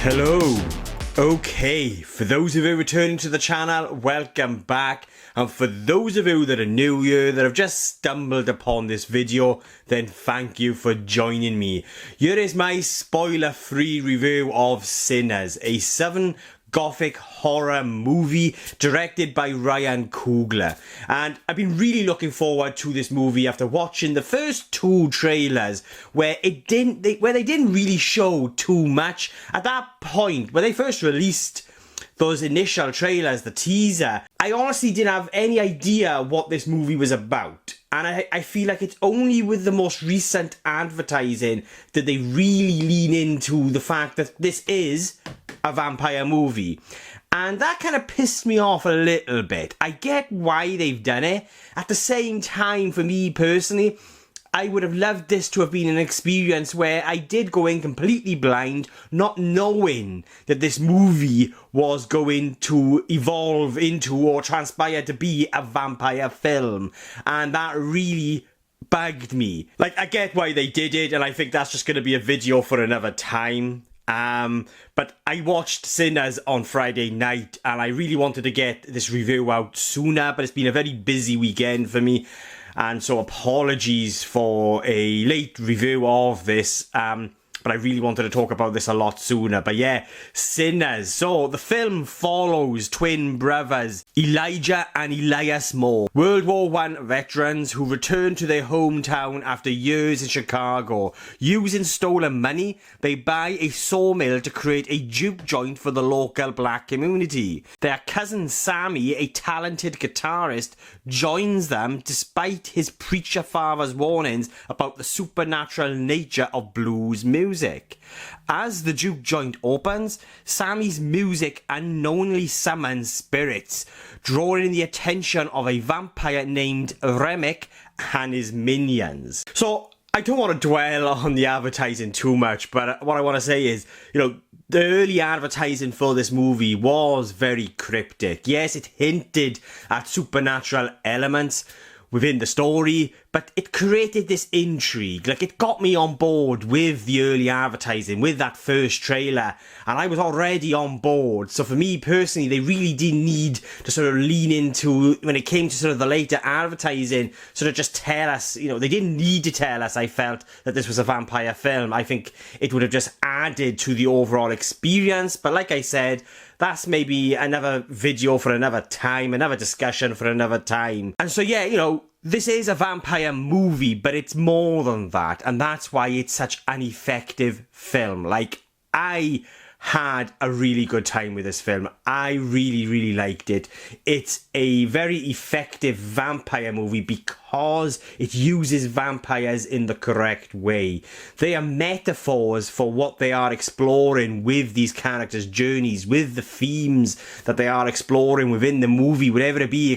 Hello. Okay, for those of you returning to the channel, welcome back. And for those of you that are new here, that have just stumbled upon this video, then thank you for joining me. Here is my spoiler-free review of Sinners, a Southern Gothic horror movie directed by Ryan Coogler. And I've been really looking forward to this movie after watching the first two trailers where they didn't really show too much. At that point, when they first released those initial trailers, the teaser, I honestly didn't have any idea what this movie was about. And I feel like it's only with the most recent advertising that they really lean into the fact that this is a vampire movie. And that kind of pissed me off a little bit. I get why they've done it. At the same time, for me personally, I would have loved this to have been an experience where I did go in completely blind, not knowing that this movie was going to evolve into or transpire to be a vampire film. And that really bugged me. Like, I get why they did it, and I think that's just going to be a video for another time. But I watched Sinners on Friday night, and I really wanted to get this review out sooner, but it's been a very busy weekend for me. And so apologies for a late review of this, but I really wanted to talk about this a lot sooner. But yeah, Sinners. So the film follows twin brothers Elijah and Elias Moore, World War I veterans who return to their hometown after years in Chicago. Using stolen money, they buy a sawmill to create a juke joint for the local black community. Their cousin Sammy, a talented guitarist, joins them despite his preacher father's warnings about the supernatural nature of blues music. As the juke joint opens, Sammy's music unknowingly summons spirits, drawing the attention of a vampire named Remick and his minions. So, I don't want to dwell on the advertising too much, but what I want to say is, the early advertising for this movie was very cryptic. Yes, it hinted at supernatural elements within the story, but it created this intrigue. Like, it got me on board with the early advertising, with that first trailer, and I was already on board. So for me personally, they really did need to sort of lean into, when it came to sort of the later advertising, sort of just tell us, they didn't need to tell us, I felt, that this was a vampire film. I think it would have just added to the overall experience, but like I said, that's maybe another video for another time, another discussion for another time. And so yeah, this is a vampire movie, but it's more than that. And that's why it's such an effective film. Like, I had a really good time with this film. I really, really liked it. It's a very effective vampire movie because it uses vampires in the correct way. They are metaphors for what they are exploring with these characters' journeys, with the themes that they are exploring within the movie, whatever it be,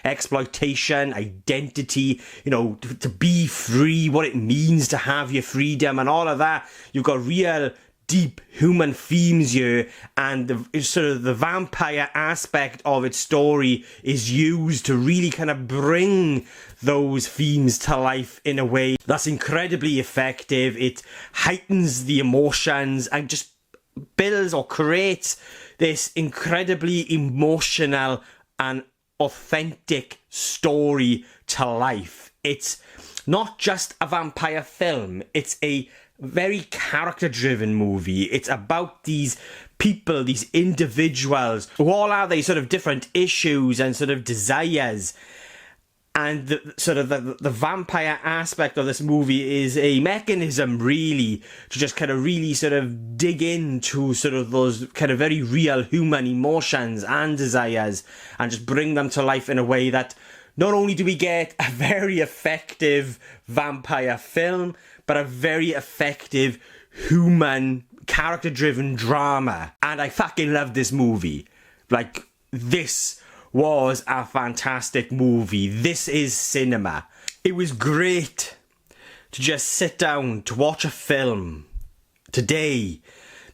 exploitation, identity, to be free, what it means to have your freedom and all of that. You've got real deep human themes here, and the vampire aspect of its story is used to really kind of bring those themes to life in a way that's incredibly effective. It heightens the emotions and just builds or creates this incredibly emotional and authentic story to life. It's not just a vampire film, it's a very character-driven movie. It's about these people, these individuals, who all have these sort of different issues and sort of desires. And the vampire aspect of this movie is a mechanism, really, to just kind of really sort of dig into sort of those kind of very real human emotions and desires and just bring them to life in a way that not only do we get a very effective vampire film, but a very effective human character-driven drama. And I fucking love this movie. Like, this was a fantastic movie. This is cinema. It was great to just sit down to watch a film today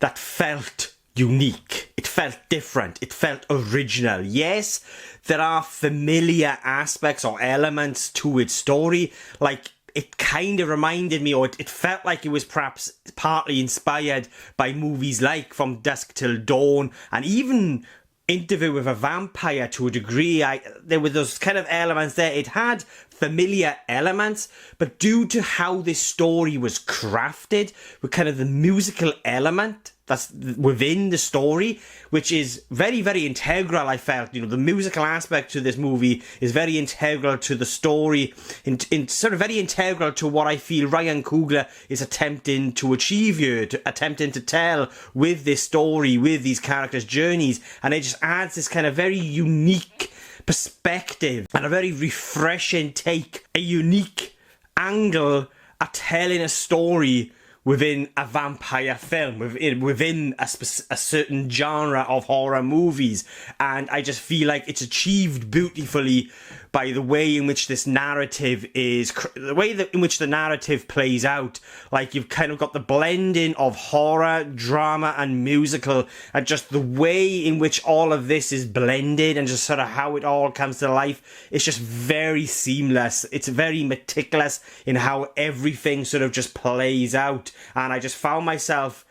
that felt unique. It felt different. It felt original. Yes, there are familiar aspects or elements to its story. Like, it kind of reminded me, or it felt like it was perhaps partly inspired by movies like From Dusk Till Dawn, and even Interview with a Vampire to a degree. There were those kind of elements there. It had familiar elements, but due to how this story was crafted, with kind of the musical element that's within the story, which is very, very integral, I felt. You know, the musical aspect to this movie is very integral to the story, in sort of very integral to what I feel Ryan Coogler is attempting to achieve here, attempting to tell with this story, with these characters' journeys, and it just adds this kind of very unique perspective and a very refreshing take, a unique angle at telling a story within a vampire film, within a certain genre of horror movies. And I just feel like it's achieved beautifully by the way in which this narrative is, the way in which the narrative plays out. Like, you've kind of got the blending of horror, drama, and musical, and just the way in which all of this is blended and just sort of how it all comes to life. It's just very seamless. It's very meticulous in how everything sort of just plays out. And I just found myself,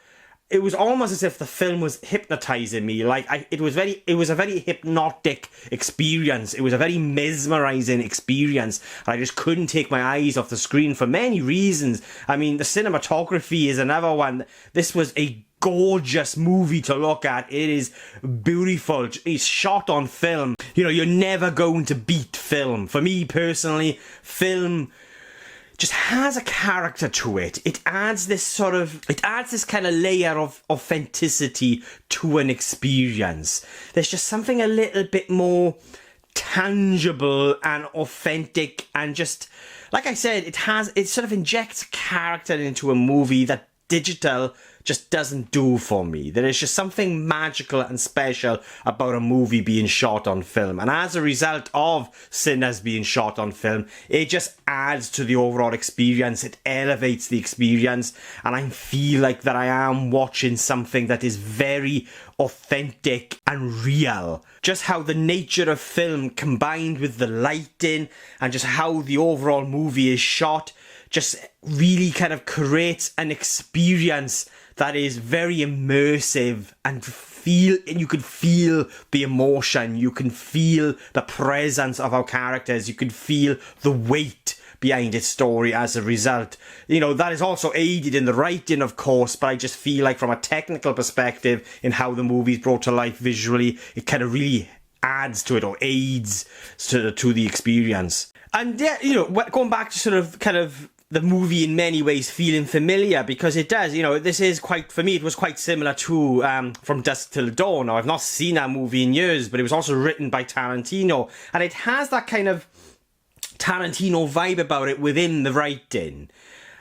it was almost as if the film was hypnotizing me. Like, it was a very hypnotic experience. It was a very mesmerizing experience. I just couldn't take my eyes off the screen for many reasons. I mean, the cinematography is another one. This was a gorgeous movie to look at. It is beautiful. It's shot on film. You know, you're never going to beat film. For me personally, film just has a character to it. It adds this kind of layer of authenticity to an experience. There's just something a little bit more tangible and authentic, and just, like I said, it sort of injects character into a movie that digital just doesn't do for me. There is just something magical and special about a movie being shot on film. And as a result of Sinners being shot on film, it just adds to the overall experience. It elevates the experience. And I feel like that I am watching something that is very authentic and real. Just how the nature of film combined with the lighting and just how the overall movie is shot just really kind of creates an experience that is very immersive, and you can feel the emotion, you can feel the presence of our characters, you can feel the weight behind its story as a result. You know, that is also aided in the writing, of course, but I just feel like from a technical perspective in how the movie is brought to life visually, it kind of really adds to it, or aids to the experience. And yeah, you know, going back to sort of kind of the movie in many ways feeling familiar, because it does, you know, this is quite, for me, it was quite similar to From Dusk Till Dawn. Now, I've not seen that movie in years, but it was also written by Tarantino, and it has that kind of Tarantino vibe about it within the writing.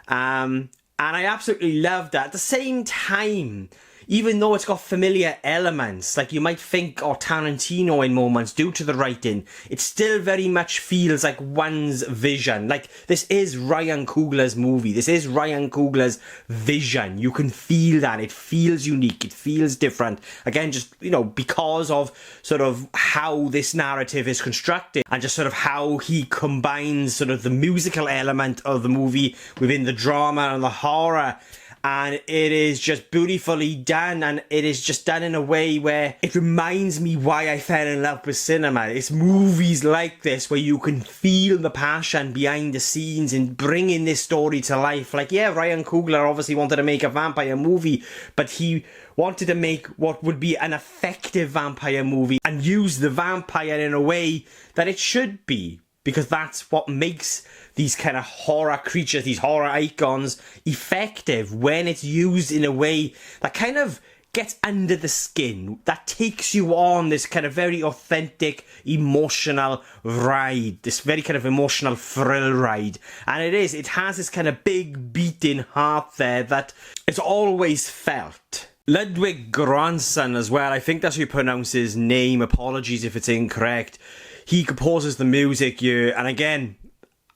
And I absolutely loved that. At the same time, even though it's got familiar elements, like you might think, or Tarantino in moments, due to the writing, it still very much feels like one's vision. Like, this is Ryan Coogler's movie. This is Ryan Coogler's vision. You can feel that. It feels unique. It feels different. Again, just, you know, because of sort of how this narrative is constructed, and just sort of how he combines sort of the musical element of the movie within the drama and the horror. And it is just beautifully done, and it is just done in a way where it reminds me why I fell in love with cinema. It's movies like this where you can feel the passion behind the scenes in bringing this story to life. Like, yeah, Ryan Coogler obviously wanted to make a vampire movie, but he wanted to make what would be an effective vampire movie and use the vampire in a way that it should be. Because that's what makes these kind of horror creatures, these horror icons, effective, when it's used in a way that kind of gets under the skin, that takes you on this kind of very authentic, emotional ride, this very kind of emotional thrill ride. And it has this kind of big beating heart there that it's always felt. Ludwig Göransson as well, I think that's how you pronounce his name, apologies if it's incorrect. He composes the music here, and again,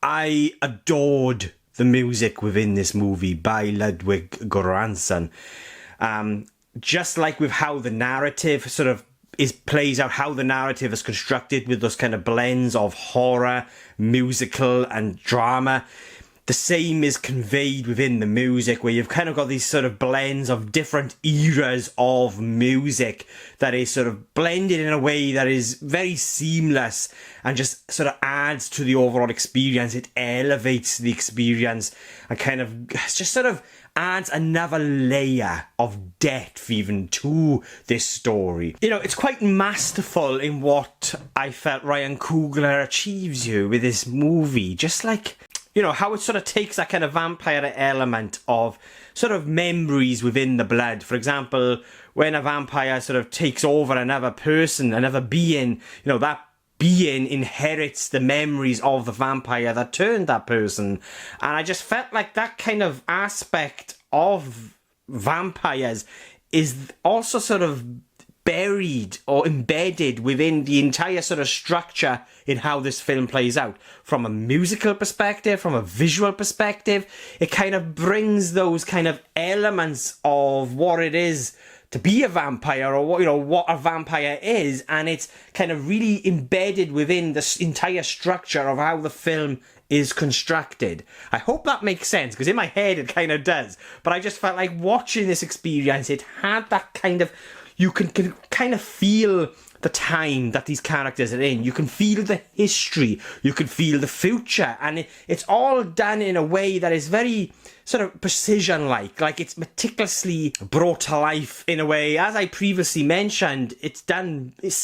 I adored the music within this movie by Ludwig Göransson. Just like with how the narrative sort of plays out, how the narrative is constructed with those kind of blends of horror, musical, and drama. the same is conveyed within the music, where you've kind of got these sort of blends of different eras of music that is sort of blended in a way that is very seamless and just sort of adds to the overall experience. It elevates the experience and kind of just sort of adds another layer of depth even to this story. You know, it's quite masterful in what I felt Ryan Coogler achieves here with this movie. Just like, you know, how it sort of takes that kind of vampire element of sort of memories within the blood. For example, when a vampire sort of takes over another person, another being, you know, that being inherits the memories of the vampire that turned that person. And I just felt like that kind of aspect of vampires is also sort of buried or embedded within the entire sort of structure in how this film plays out. From a musical perspective, from a visual perspective, it kind of brings those kind of elements of what it is to be a vampire, or what, you know, what a vampire is, and it's kind of really embedded within the entire structure of how the film is constructed. I hope that makes sense, because in my head it kind of does, but I just felt like watching this experience, it had that kind of, you can kind of feel the time that these characters are in. You can feel the history, you can feel the future, and it's all done in a way that is very sort of precision-like it's meticulously brought to life in a way. As I previously mentioned, it's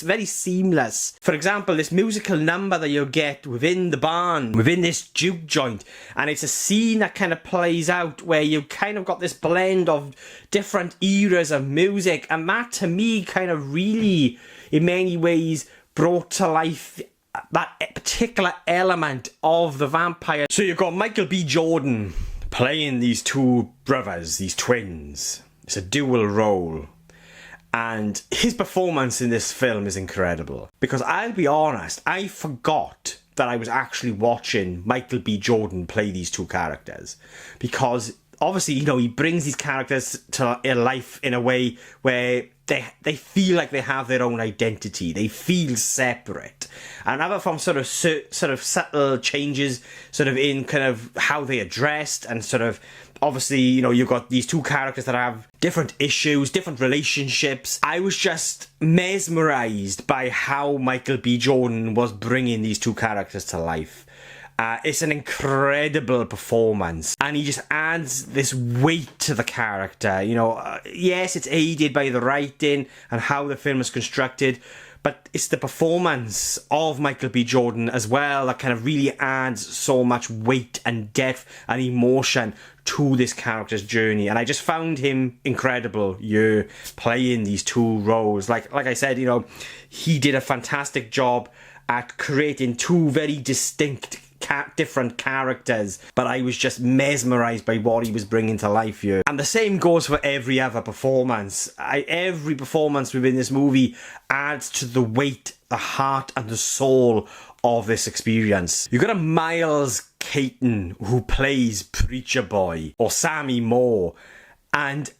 very seamless. For example, this musical number that you'll get within the barn, within this juke joint, and it's a scene that kind of plays out where you've kind of got this blend of different eras of music, and that to me kind of really, in many ways, brought to life that particular element of the vampire. So you've got Michael B. Jordan playing these two brothers, these twins. It's a dual role. And his performance in this film is incredible. Because I'll be honest, I forgot that I was actually watching Michael B. Jordan play these two characters. Because obviously, you know, he brings these characters to life in a way where they feel like they have their own identity. They feel separate. And other from sort of subtle changes sort of in kind of how they are dressed, and sort of, obviously, you know, you've got these two characters that have different issues, different relationships. I was just mesmerized by how Michael B. Jordan was bringing these two characters to life. It's an incredible performance, and he just adds this weight to the character. You know, yes, it's aided by the writing and how the film is constructed, but it's the performance of Michael B. Jordan as well that kind of really adds so much weight and depth and emotion to this character's journey. And I just found him incredible playing these two roles. Like I said, you know, he did a fantastic job at creating two very distinct different characters, but I was just mesmerized by what he was bringing to life here. And the same goes for every other performance. Every performance within this movie adds to the weight, the heart and the soul of this experience. You've got a Miles Caton who plays Preacher Boy, or Sammy Moore, and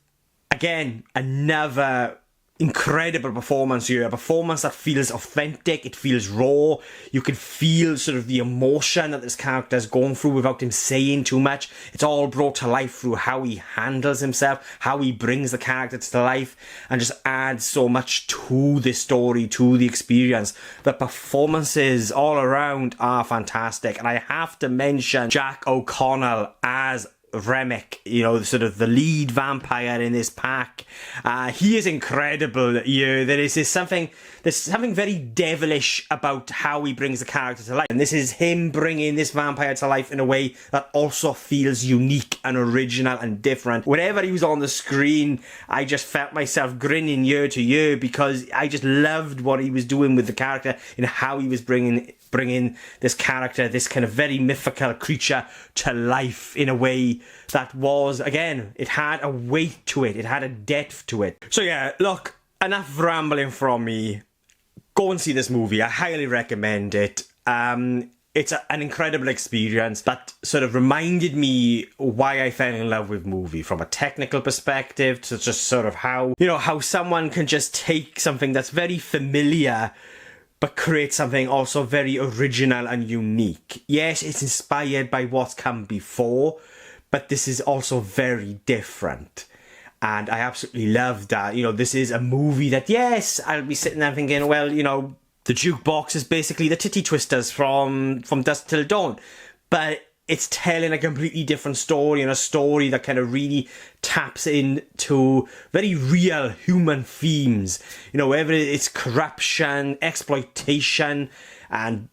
again, another incredible performance here. A performance that feels authentic, it feels raw. You can feel sort of the emotion that this character is going through without him saying too much. It's all brought to life through how he handles himself, how he brings the character to life, and just adds so much to this story, to the experience. The performances all around are fantastic, and I have to mention Jack O'Connell as Remick, you know, sort of the lead vampire in this pack. He is incredible. There's something very devilish about how he brings the character to life, and this is him bringing this vampire to life in a way that also feels unique and original and different. Whenever he was on the screen, I just felt myself grinning year to year, because I just loved what he was doing with the character and how he was bringing this character, this kind of very mythical creature, to life in a way that was, again, it had a weight to it, it had a depth to it. So yeah, look, enough rambling from me. Go and see this movie. I highly recommend it. It's an incredible experience that sort of reminded me why I fell in love with movie, from a technical perspective to just sort of how, you know, how someone can just take something that's very familiar but create something also very original and unique. Yes, it's inspired by what's come before, but this is also very different. And I absolutely love that. You know, this is a movie that, yes, I'll be sitting there thinking, well, you know, the jukebox is basically the Titty Twisters from Dusk Till Dawn. But it's telling a completely different story, and a story that kind of really taps into very real human themes. You know, whether it's corruption, exploitation, and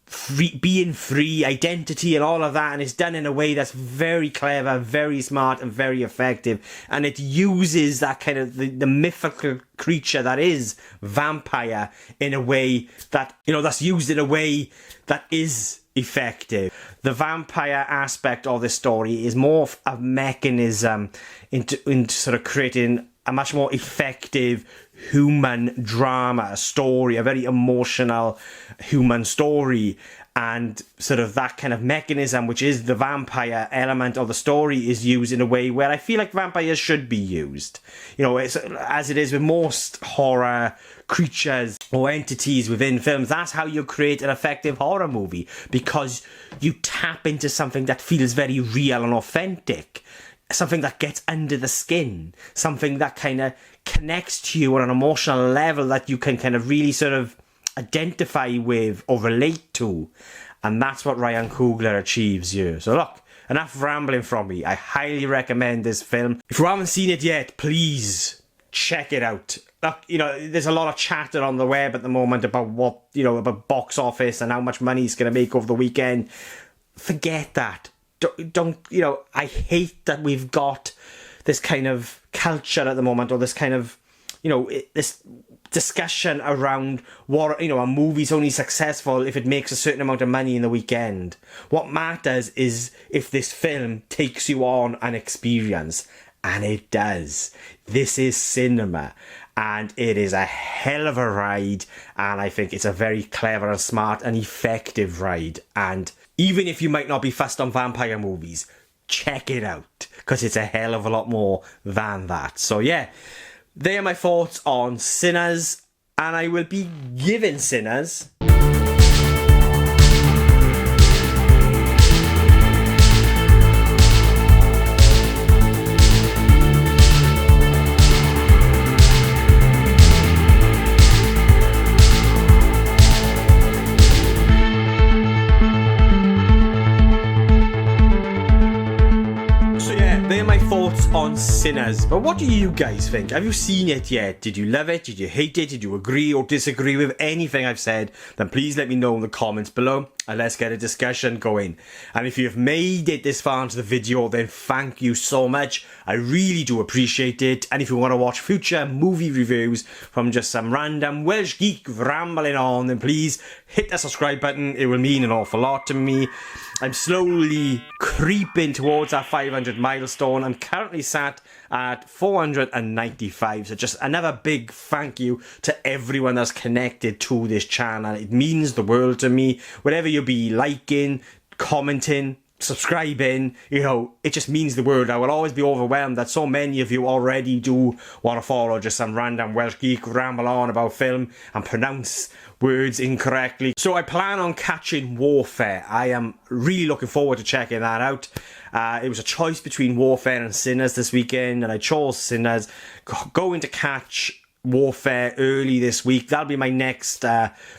being free, identity, and all of that. And it's done in a way that's very clever, very smart, and very effective. And it uses that kind of the mythical creature that is vampire in a way that, you know, that's used in a way that is effective. The vampire aspect of this story is more of a mechanism into sort of creating a much more effective human drama, a story, a very emotional human story. And sort of that kind of mechanism, which is the vampire element of the story, is used in a way where I feel like vampires should be used. You know, it's, as it is with most horror creatures or entities within films, that's how you create an effective horror movie, because you tap into something that feels very real and authentic. Something that gets under the skin, something that kind of connects to you on an emotional level that you can kind of really sort of identify with or relate to. And that's what Ryan Coogler achieves here. So look, enough rambling from me. I highly recommend this film. If you haven't seen it yet, please check it out. Look, you know, there's a lot of chatter on the web at the moment about what, you know, about box office and how much money it's going to make over the weekend. Forget that. Don't, you know, I hate that we've got this kind of culture at the moment, or this kind of, you know, this discussion around what, you know, a movie's only successful if it makes a certain amount of money in the weekend. What matters is if this film takes you on an experience, and it does. This is cinema, and it is a hell of a ride, and I think it's a very clever and smart and effective ride. And even if you might not be fussed on vampire movies, check it out, because it's a hell of a lot more than that. So yeah, they are my thoughts on Sinners, and I will be giving Sinners on Sinners. But what do you guys think? Have you seen it yet? Did you love it? Did you hate it? Did you agree or disagree with anything I've said? Then please let me know in the comments below, and let's get a discussion going. And if you've made it this far into the video, then thank you so much. I really do appreciate it. And if you want to watch future movie reviews from just some random Welsh geek rambling on, then please hit the subscribe button. It will mean an awful lot to me. I'm slowly creeping towards that 500 milestone. I'm currently sat at 495. So just another big thank you to everyone that's connected to this channel. It means the world to me. Whatever you be liking, commenting, subscribing, you know, it just means the world. I will always be overwhelmed that so many of you already do want to follow just some random Welsh geek ramble on about film and pronounce words incorrectly. So I plan on catching Warfare. I am really looking forward to checking that out. It was a choice between Warfare and Sinners this weekend, and I chose Sinners. Going to catch Warfare early this week. That'll be my next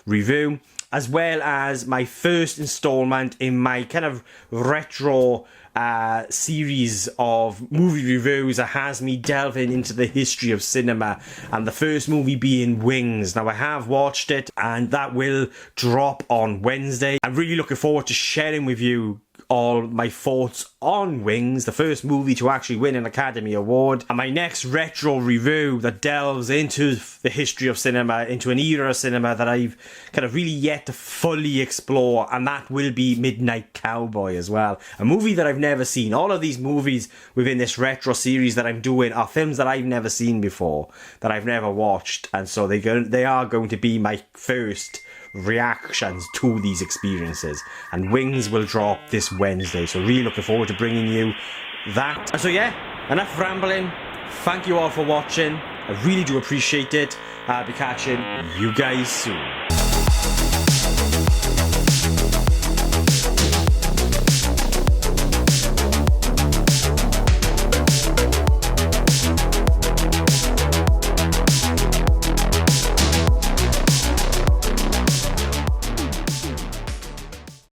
review, as well as my first installment in my kind of retro series of movie reviews that has me delving into the history of cinema, and the first movie being Wings. Now I have watched it, and that will drop on Wednesday. I'm really looking forward to sharing with you all my thoughts on Wings, the first movie to actually win an Academy Award, and my next retro review that delves into the history of cinema, into an era of cinema that I've kind of really yet to fully explore, and that will be Midnight Cowboy as well, a movie that I've never seen. All of these movies within this retro series that I'm doing are films that I've never seen before, that I've never watched, and so they are going to be my first reactions to these experiences. And Wings will drop this Wednesday, so really looking forward to bringing you that. And so yeah, enough rambling. Thank you all for watching. I really do appreciate it. I'll be catching you guys soon.